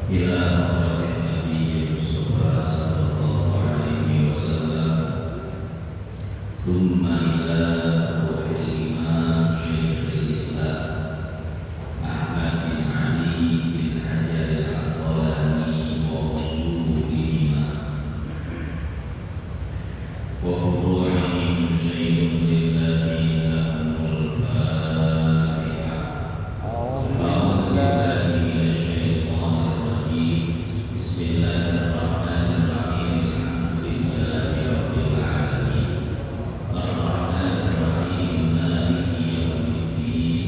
إلى حضرة النبي المصطفى صلى الله عليه وسلم ثم إلى روح الإمام شيخ الإسلام أحمد بن علي بن حجر العسقلاني وأصولهما وفروعهم شيء لله لهم الفاتحة. أعوذ بالله من الشيطان الرجيم. بسم الله الرحمن الرحيم. الحمد لله رب العالمين الرحمن الرحيم مالك يوم الدين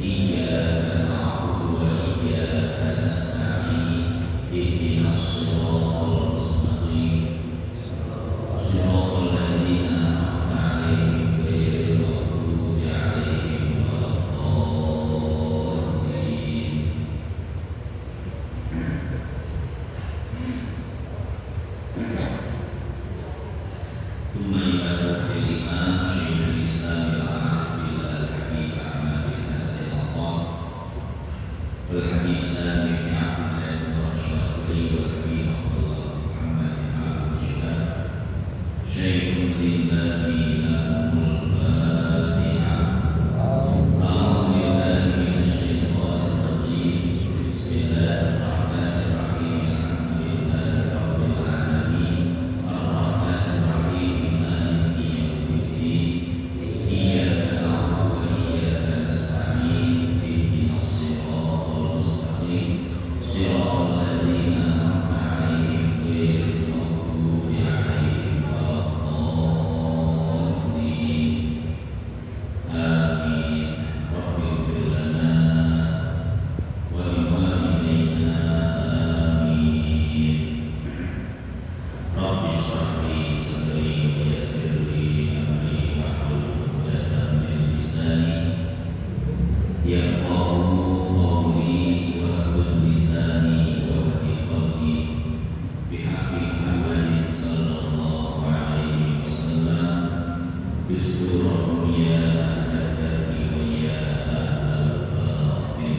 إياك نعبد وإياك نستعين اهدنا الصراط المستقيم صراط الذين أنعمت عليهم غير المغضوب عليهم ولا الضالين. ثم إلى روح الإمام شيخ الإسلام العارف بالله الحبيب أحمد بن حسن القاصد والحبيب سالم بن عبد الله بن الرشيد والحبيب عبد الله بن محمد بن عبد الجلال شيء لله لهم الفاتحة. أعوذ بالله من الشيطان الرجيم. بسم الله الرحمن الرحيم. الحمد لله رب العالمين الرحمن الرحيم مالك يوم الدين إياك نعبد وإياك نستعين اهدنا الصراط المستقيم صراط الذين أنعمت عليهم غير المغضوب عليهم ولا الضالين. آمين. رب اغفر لنا ولوالدينا آمين. رب اشرح لي صدري ويسر لي أمري واحلل عقدة من لساني يفقهوا قولي واسلل لساني واهد قلبي بحق محمد صلى الله عليه وسلم. استرهم يا أهل الدرب ويا أهل الباطن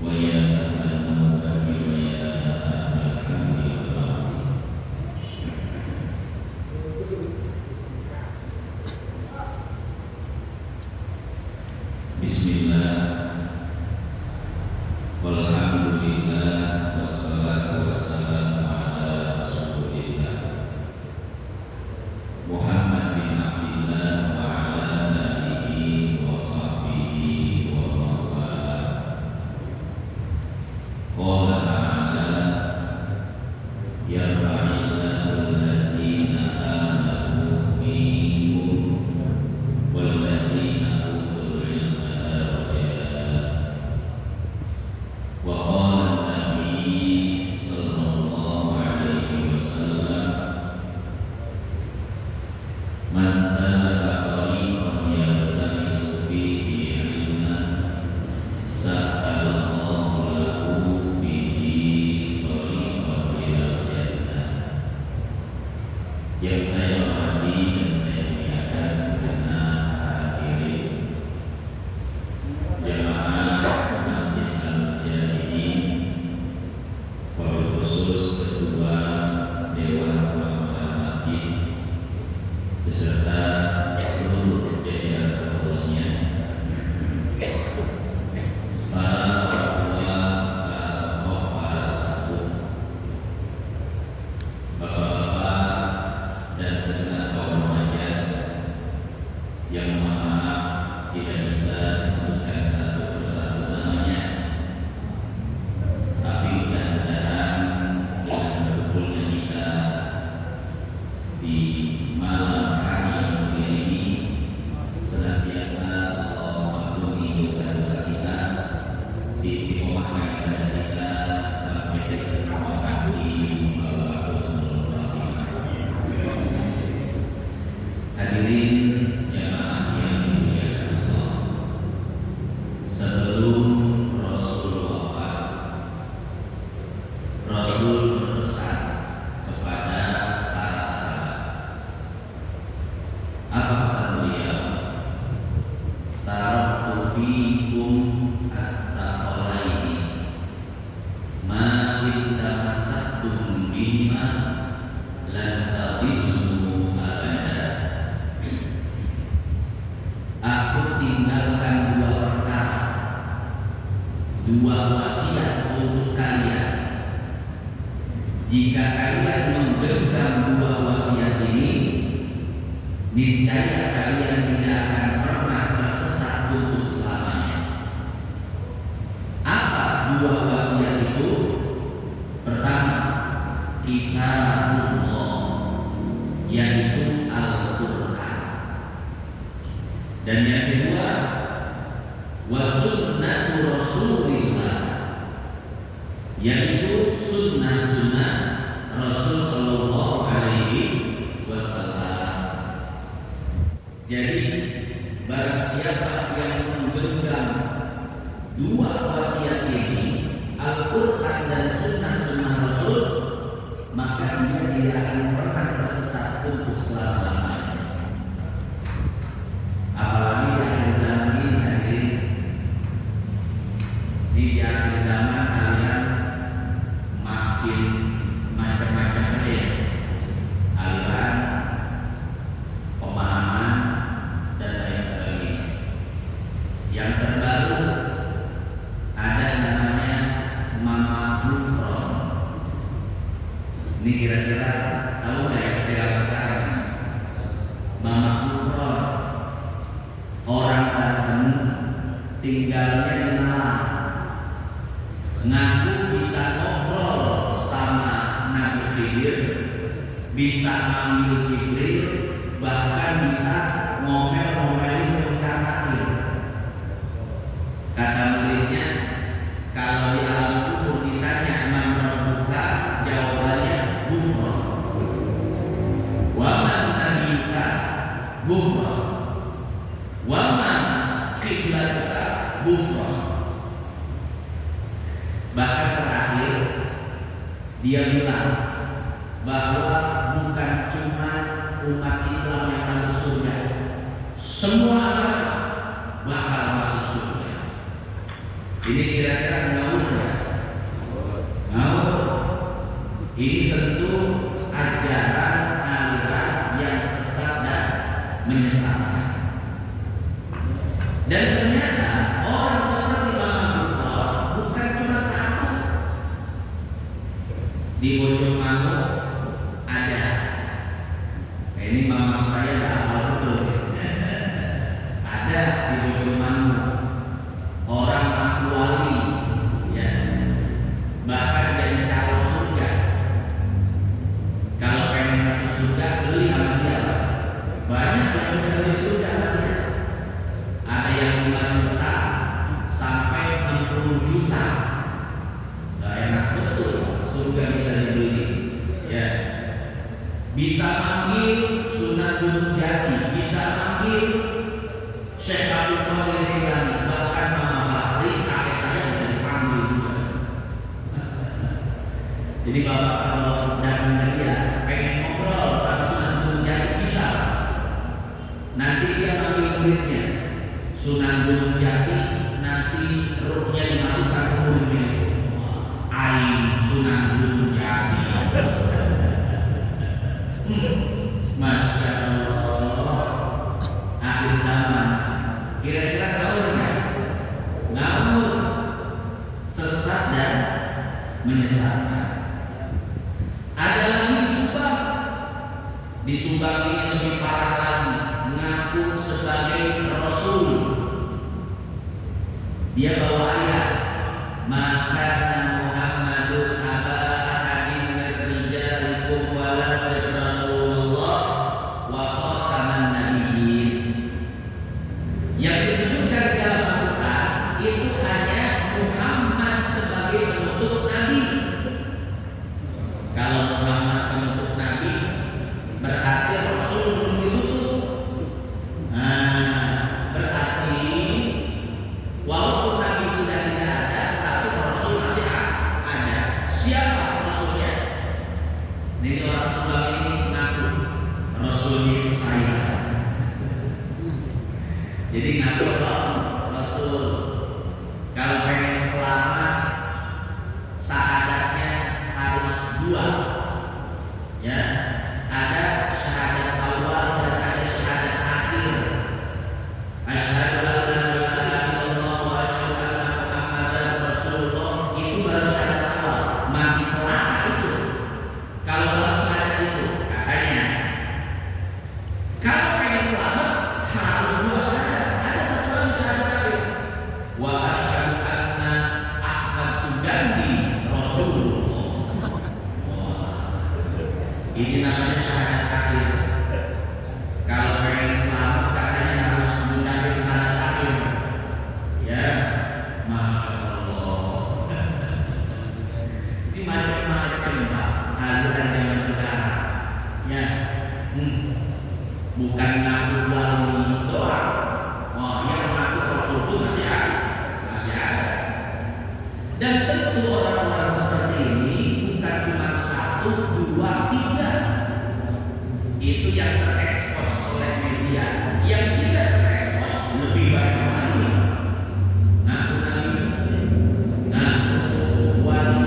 ويا أهل الموهبة ويا أهل الحمد والعظيم. بسم الله والحمد لله والصلاة والسلام على رسول الله محمد بن عبد الله وعلى آله وصحبه ومن والاه. قال تعالى: يرفع الله الذين آمنوا منكم والذين أوتوا العلم درجات. وقال النبي صلى الله عليه وسلم: من سلك طريقا يلتمس فيه علما سهل الله له به طريقا إلى الجنة. Yang saya hormati dan saya muliakan segenap hadirin jamaah Masjid Al-Mujahidin, wabil khusus Ketua Dewan Pengawas Masjid beserta seluruh jajaran pengurusnya, para orang tua, para tokoh, para sesepuh, bapak-bapak dan segenap kaum remaja yang mohon maaf tidak bisa disebutkan satu persatu namanya, tapi mudah-mudahan dengan berkumpulnya kita di malam hari yang mulia ini senantiasa Allah mengampuni dosa-dosa kita, diistiqomahkan ibadah kita sampai keselamatan di muka husnul khatimah. Hadirin jamaah yang dimuliakan Allah, sebelum Rasul wafat, Rasul berpesan kepada para sahabat. Apa pesan beliau? Taraktu fikum as-saqalaini ma bihima lan tadillu abada. Aku tinggalkan dua perkara, dua wasiat untuk kalian. Jika kalian menggenggam dua wasiat ini, niscaya kalian tidak akan pernah tersesat untuk selamanya. Apa dua wasiat itu? Pertama, kitabullah, yaitu Al-Quran. Dan yang kedua, wasunnatu Rasulillah, yaitu sunnah-sunnah Rasul Sallallahu Alaihi Wasallam. Jadi barang siapa yang menggenggam dua wasiat ini, Al-Quran dan sunnah-sunnah Rasul, maka dia tidak akan pernah tersesat untuk selama-lamanya. Apalagi di akhir zaman ini, hadirin, di akhir zaman aliran makin macam-macam aja ya, aliran, pemahaman dan lain sebagainya. Yang terbaru ada namanya Mama Gufron. Ini kira-kira tahu nggak yang viral sekarang? Mama Gufron, orang Banten, tinggalnya di Malang, ngaku bisa ngobrol sama Nabi Khidir, bisa manggil Jibril, bahkan bisa ngomel-ngomelin Munkar-Nakir. Kata muridnya, kalau di alam kubur ditanya man rabbuka, jawabannya Gufron. Wa man nabiyuka, Gufron. Wa man qiblatuka, Gufron. Bahkan terakhir dia bilang bahwa bukan cuma umat Islam yang masuk surga, semua agama bakal masuk surga. Ini kira-kira ngawur ya? Ngawur. Ini tentu ajaran aliran yang sesat dan menyesatkan. Dan ternyata orang seperti Mama Gufron bukan cuma satu. Di Bojonegoro ada. Ini mama saya hafal betul. Ada di Bojonegoro orang Aku Wali, ya, bahkan jadi calon surga. Kalau pengen masuk surga, beli sama dia. Banyak yang udah beli surga sama dia. Ada yang 5 juta sampai 60 juta. Nah, enak betul, surga bisa dibeli, ya. Bisa manggil Sunan Gunung Jati, bisa manggil Syekh Abdul Qadir Jailani, bahkan Mama Bahri, kakek saya bisa dipanggil juga. Jadi bapak kalau datang ke dia pengen ngobrol sama Sunan Gunung Jati, bisa. Nanti dia manggil muridnya, Sunan Gunung Jati, nanti ruhnya dimasukkan ke muridnya. Ain Sunan Gunung Jati. Masya Allah, akhir zaman. Kira-kira ngawur nggak? Ngawur, sesat dan menyesatkan. Ada lagi di Subang. Di Subang ini lebih parah lagi, ngaku sebagai Rasul. Dia bawa ayat, maka Muhammadun aba ahadin min rijalikum walakin Rasulullah wa khataman nabiyyin. Yang disebutkan di dalam Al-Quran itu hanya Muhammad sebagai penutup nabi. Kalau Muhammad penutup nabi, berarti Rasul belum ditutup. Nah, berarti walaupun nabi sudah bukan ngaku wali doang. Oh, yang ngaku Rasul itu masih ada. Dan tentu orang-orang seperti ini bukan cuma satu, dua, tiga. Itu yang terekspos oleh media. Yang tidak terekspos lebih banyak lagi. Ngaku nabi, ngaku wali,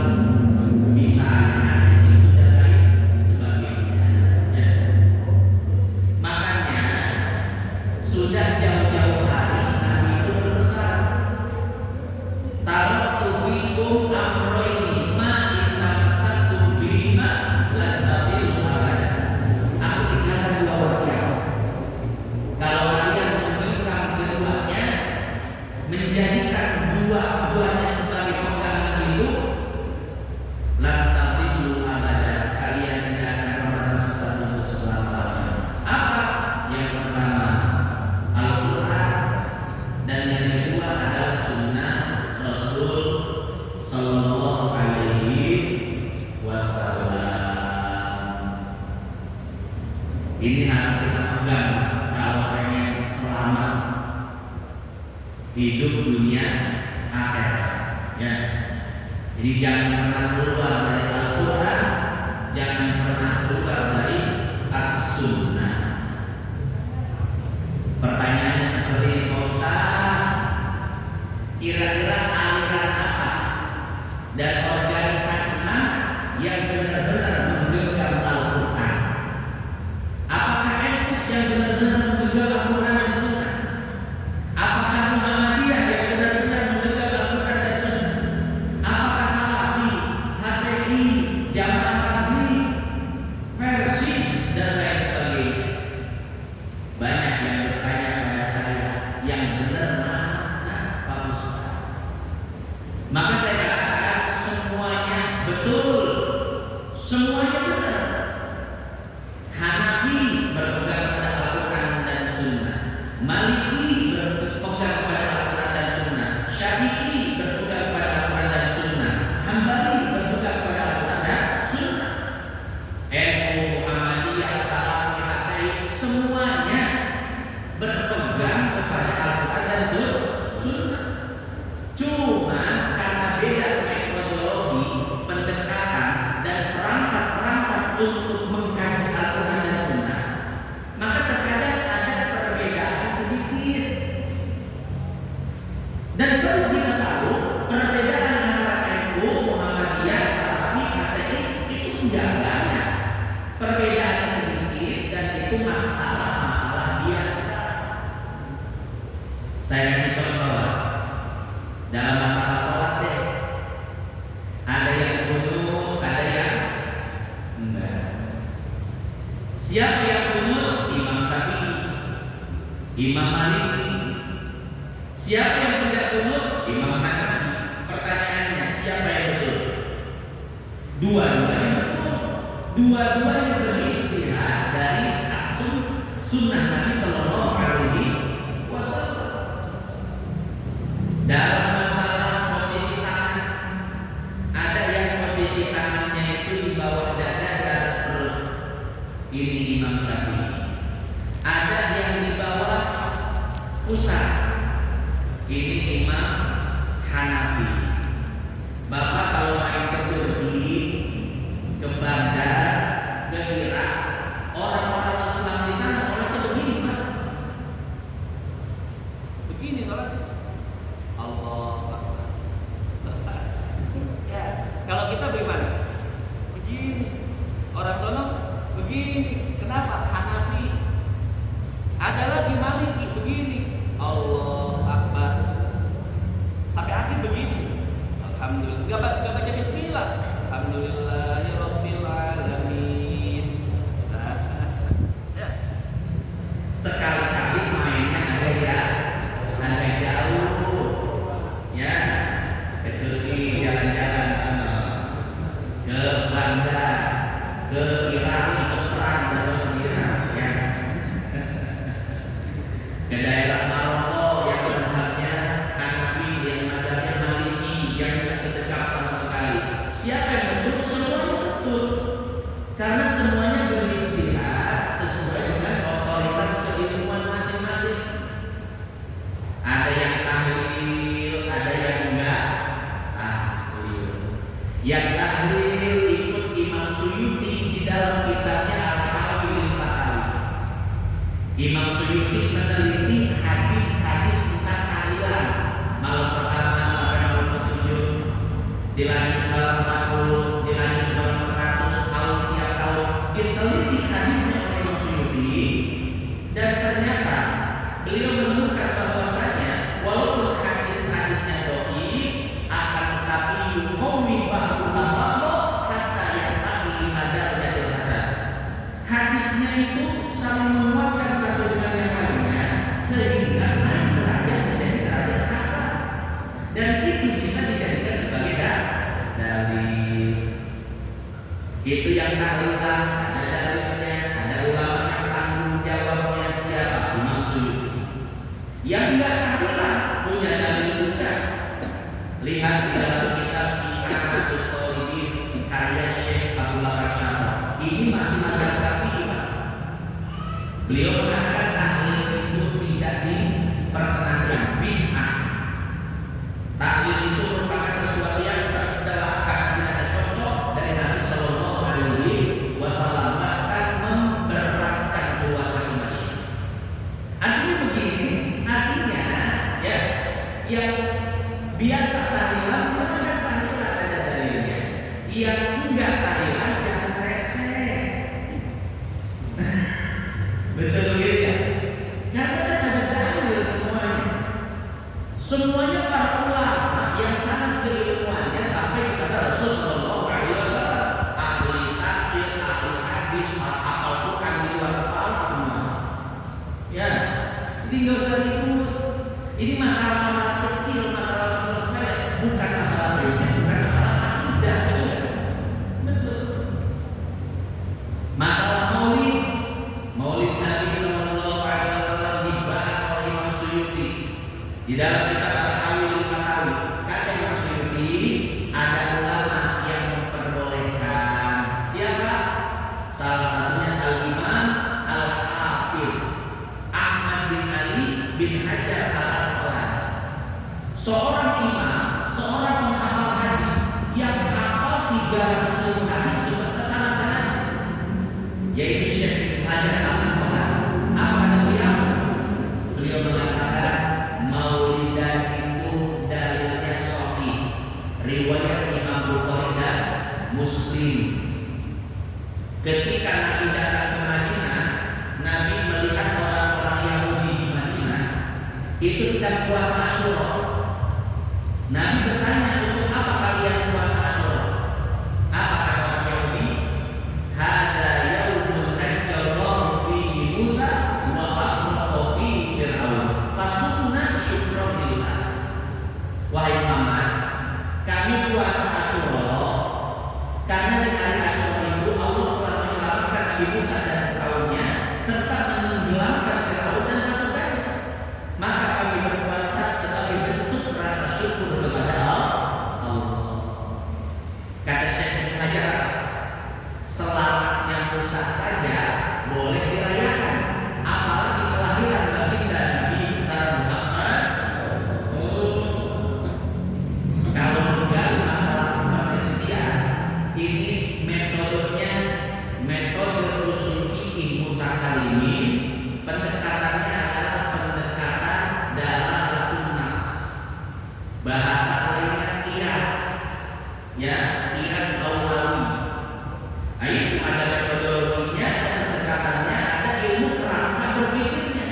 bisa ada itu dan lain sebagainya. Ya. Makanya sudah jauh-jauh hari Nabi itu berpesan, taraktu fikum amroini ma in tamsaktum bihima lan tadillu abada. Aku tinggalkan dua wasiat. Kalau kalian memegang keduanya, menjadikan dua-duanya sebagai pegangan hidup, lan tadillu abada, kalian tidak akan pernah tersesat untuk selama-lamanya. Apa? Yang pertama Al-Quran, dan yang kedua adalah sunnah Rasul Sallallahu Alaihi Wasallam. Ini harus kita pegang kalau pengen selamat hidup dunia akhirat. Ya. Jadi jangan pernah keluar dari Al-Quran, jangan pernah keluar dari As-Sunnah. Pertanyaannya seperti ini, Pak Ustaz, kira-kira aliran apa dan organisasi mana yang benar-benar menggenggam Al-Quran? Apakah NU yang benar-benar menggenggam Al-Quran dan Sunnah? Apakah Muhammadiyah yang benar-benar menggenggam Al-Quran dan Sunnah? Apakah Salafi, HTI, Jamaah Tabligh, Persis dan lain sebagainya? Banyak yang bertanya kepada saya, yang benar mana Pak Ustaz? Maka saya katakan semuanya betul, semuanya benar. Hanafi berpegang pada Al-Quran dan Sunnah, Maliki berpegang pada Al-Quran dan Sunnah, Syafi'i berpegang pada Al-Quran dan Sunnah, Hambali berpegang pada Al-Quran dan Sunnah. NU, Muhammadiyah, Salafi, HTI, semuanya berpegang kepada Al-Quran dan Sunnah. Cuma karena beda metodologi, pendekatan dan perangkat-perangkat untuk mengkaji Al-Quran dan Sunnah, maka terkadang ada perbedaan sedikit. Dan perlu kita tahu, perbedaan antara NU, Muhammadiyah, Salafi, HTI itu tidak banyak. Perbedaannya sedikit dan itu masalah-masalah biasa. Saya kasih contoh dalam masalah sholat deh. Ada yang kunut, ada yang enggak. Siapa yang kunut? Imam Syafi'i, Imam Maliki. Siapa yang tidak kunut? Imam Hanafi. Pertanyaannya, siapa yang betul? Dua-duanya betul. Dua-duanya berijtihad dari sunnah Nabi Sallallahu Alaihi Wasallam. Dalam masalah posisi tangan, ada yang posisi tangannya itu di bawah dada, di atas perut. Ini Imam Syafi'i. Ada yang di bawah pusat. Ini Imam Hanafi. Bapak kalau main ke Turki, ke Baghdad, ke Irak, orang-orang Islam di sana sholatnya begini, Pak. Begini sholatnya. Allah. Ya, kalau kita bagaimana? Begini. Orang sono begini. Kenapa? Hanafi. Ada lagi Maliki begini. Allah Akbar. Sampai akhir begini. Alhamdulillah. Gak baca bismillah. Alhamdulillahirabbil alamin. Itu yang tahlilan, ada dalilnya, ada ulama yang tanggung jawabnya siapa? Imam Suyuti. Yang enggak tahlilan punya dalil juga. Lihat di dalam kitab I'anatul Talibin karya Syekh Abu Bakar Syarah. Ini masih mazhab Syafi'i, Pak. Beliau mengatakan tahlil itu tidak diperkenankan, bid'ah. Tahlil itu merupakan sesuatu yang tercela karena tidak ada contoh dari Nabi Shallallahu Alaihi Wasallam, bahkan memberatkan keluarga semuanya. Artinya begini, artinya ya yang biasa tahlilan silahkan tahlilan ada dalilnya. Yang enggak tahlilan jangan reseh. Betul ya? Karena kan ada dalil semuanya. Semuanya para ulama yang sangat keilmuannya sampai kepada Rasul Shallallahu Alaihi Wasallam, ahli tafsir, ahli hadis, hafal Quran di luar kepala semua. Ya, jadi nggak usah ribut. Ini masalah-masalah kecil, masalah-masalah sepele, bukan masalah prinsip, bukan masalah akidah, betul ya? Betul. Masalah maulid, maulid Nabi Shallallahu Alaihi Wasallam dibahas oleh Imam Suyuti di dalam kitab Al-Hawil Fatawi. Kata Imam Suyuti, ada ulama yang memperbolehkan. Siapa? Salah satunya Al-Imam Al-Hafidh Ahmad bin Ali bin Hajar Al-Asqalani. Seorang imam, seorang penghafal hadis yang hafal 300 hadis beserta sanad-sanad, yaitu Syekh Hajar Al-Asqalani. Apa kata beliau? Beliau mengatakan maulidan itu dalilnya sahih, riwayat Imam Bukhari dan Muslim. Ketika Nabi datang ke Madinah, Nabi melihat orang-orang Yahudi di Madinah itu sedang puasa Asyura. Nabi bertanya, untuk apa kalian puasa Asyura? Apa kata orang Yahudi? Hada yaumun najjallahu fihi Musa wa aghraqna fihi Fir'aun fasukna syukran lillah. Wahai Muhammad, kami puasa Asyura karena di hari Asyura itu Allah telah menyelamatkan Nabi Musa dan kaumnya serta menenggelamkan Fir'aun dan pasukannya. Maka kami berpuasa sebagai bentuk rasa syukur kepada Allah. Kata Syekh Hajar, selamatnya Musa saja boleh dirayakan, apalagi kelahiran baginda Nabi Musa Muhammad. Kalau menggali masalah penelitian, ini metodenya metode usul fikih mutakalimin. Pendekatannya adalah pendekatan dalalatul nas. Bahasa lainnya qiyas. Ya, qiyas aulawi. Itu ada metodologinya, ada pendekatannya, ada ilmu kerangka berpikirnya.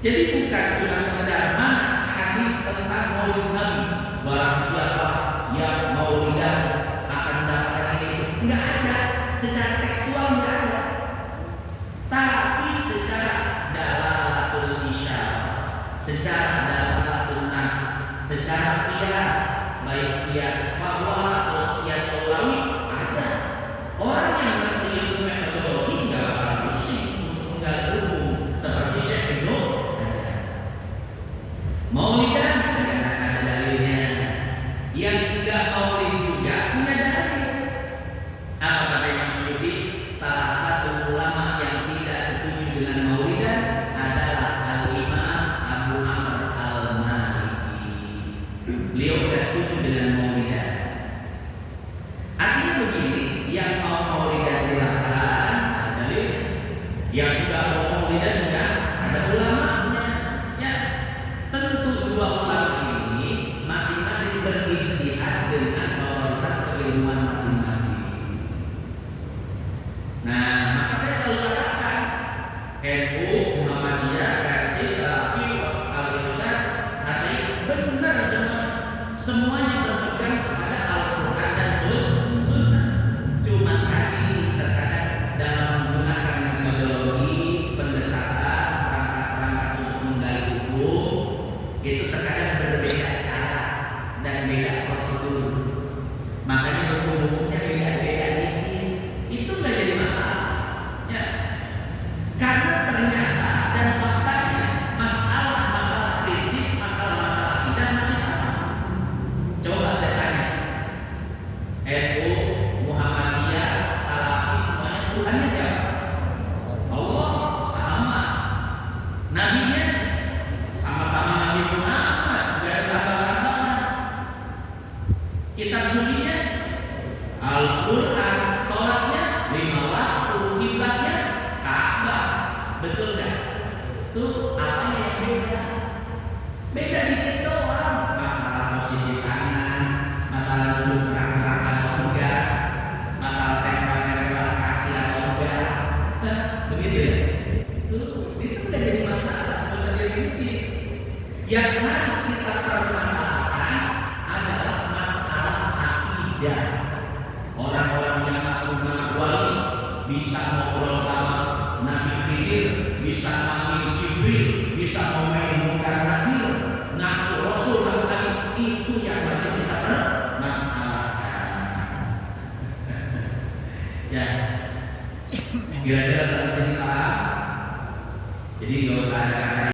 Jadi bukan cuma sekedar mana hadis tentang maulid Nabi, barang siapa yang maulidan akan mendapatkan ini. Enggak ada, secara tekstual enggak ada. Tapi secara dalalatul isyarah, secara dalalatul nas, secara qiyas, baik qiyas fahwa atau qiyas aulawi ada. Orang yang mengerti ilmu metodologi enggak bakal pusing untuk menggali hukum seperti Syekh Ibnu Hajar. Maulidan ada dalilnya. Yang tidak maulid juga punya dalil. Apa kata Imam Suyuti? Salah satu ulama yang tidak setuju dengan maulidan adalah Al-Imam Abu Amr Al-Maliki. Beliau tidak setuju dengan maulidan. Artinya begini, yang mau maulidan silakan, ada dalilnya. Yang tidak mau maulidan juga ada ulamanya. Ya, tentu dua ulama ini masing-masing berijtihad dengan otoritas keilmuan masing-masing. Nah, maka saya selalu katakan NU, Muhammadiyah, Persi, Salafi, Al-Irsyad, HTI benar semua. Semuanya berpegang kepada Al-Quran dan Sunnah. Cuma tadi terkadang dalam menggunakan metodologi pendekatan perangkat-perangkat untuk menggali hukum itu terkadang berbeda cara dan beda prosedur. Makanya hukum-hukumnya beda-beda. Yang harus kita permasalahkan adalah masalah akidah. Orang-orang yang ngaku-ngaku wali bisa ngobrol sama Nabi Khidir, bisa manggil Jibril, bisa ngomongin Munkar Nakir, ngaku Rasul lagi, itu yang wajib kita permasalahkan. Ya, kira-kira sampai sini paham? Jadi nggak usah ada